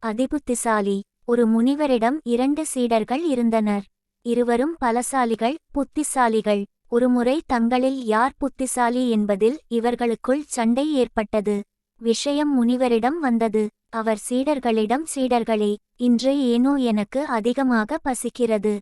அதிபுத்திசாலி. ஒரு முனிவரிடம் 2 சீடர்கள் இருந்தனர். இருவரும் பலசாலிகள், புத்திசாலிகள். ஒருமுறை தங்களில் யார் புத்திசாலி என்பதில் இவர்களுக்குள் சண்டை ஏற்பட்டது. விஷயம் முனிவரிடம் வந்தது. அவர் சீடர்களிடம், சீடர்களே, இன்று ஏனோ எனக்கு அதிகமாக பசிக்கிறது.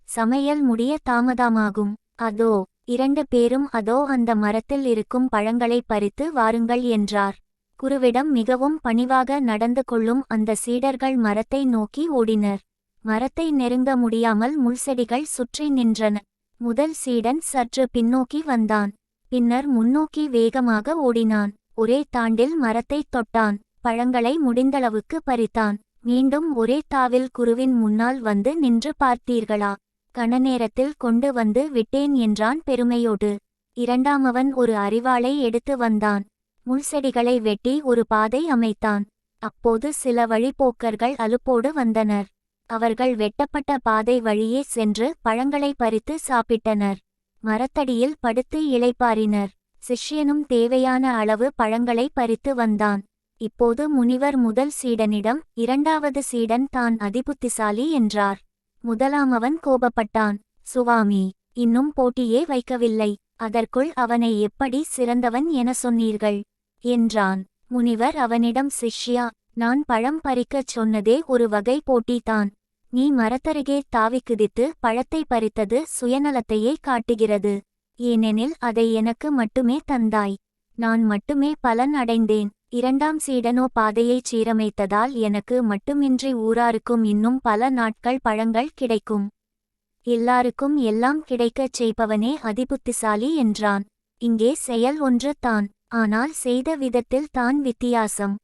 சமையல் முடிய தாமதமாகும். அதோ 2 பேரும் அதோ அந்த மரத்தில் இருக்கும் பழங்களை பறித்து வாருங்கள் என்றார். குருவிடம் மிகவும் பணிவாக நடந்து கொள்ளும் அந்த சீடர்கள் மரத்தை நோக்கி ஓடினர். மரத்தை நெருங்க முடியாமல் முள்செடிகள் சுற்றி நின்றன. முதல் சீடன் சற்று பின்னோக்கி வந்தான். பின்னர் முன்னோக்கி வேகமாக ஓடினான். ஒரே தாண்டில் மரத்தை தொட்டான். பழங்களை முடிந்தளவுக்கு பறித்தான். மீண்டும் ஒரே தாவில் குருவின் முன்னால் வந்து நின்று, பார்த்தீர்களா, கணநேரத்தில் கொண்டு வந்து விட்டேன் என்றான் பெருமையோடு. இரண்டாமவன் ஒரு அரிவாளை எடுத்து வந்தான். முள்செடிகளை வெட்டி ஒரு பாதை அமைத்தான். அப்போது சில வழிப்போக்கர்கள் அலுப்போடு வந்தனர். அவர்கள் வெட்டப்பட்ட பாதை வழியே சென்று பழங்களை பறித்து சாப்பிட்டனர். மரத்தடியில் படுத்து இளைப்பாறினர். சிஷ்யனும் தேவையான அளவு பழங்களை பறித்து வந்தான். இப்போது முனிவர் முதல் சீடனிடம், 2வது சீடன் தான் அதிபுத்திசாலி என்றார். முதலாமவன் கோபப்பட்டான். சுவாமி, இன்னும் போட்டியே வைக்கவில்லை, அதற்குள் அவனை எப்படி சிறந்தவன் என சொன்னீர்கள் என்றான். முனிவர் அவனிடம், சிஷ்யா, நான் பழம் பறிக்கச் சொன்னதே ஒரு வகை போட்டிதான். நீ மரத்தருகே தாவி குதித்து பழத்தை பறித்தது சுயநலத்தையே காட்டுகிறது. ஏனெனில் அதை எனக்கு மட்டுமே தந்தாய். நான் மட்டுமே பலன் அடைந்தேன். 2ஆம் சீடனோ பாதையைச் சீரமைத்ததால் எனக்கு மட்டுமின்றி ஊராருக்கும் இன்னும் பல நாட்கள் பழங்கள் கிடைக்கும். எல்லாருக்கும் எல்லாம் கிடைக்கச் செய்பவனே அதிபுத்திசாலி என்றான். இங்கே செயல் ஒன்று தான், ஆனால் செய்த விதத்தில் தான் வித்தியாசம்.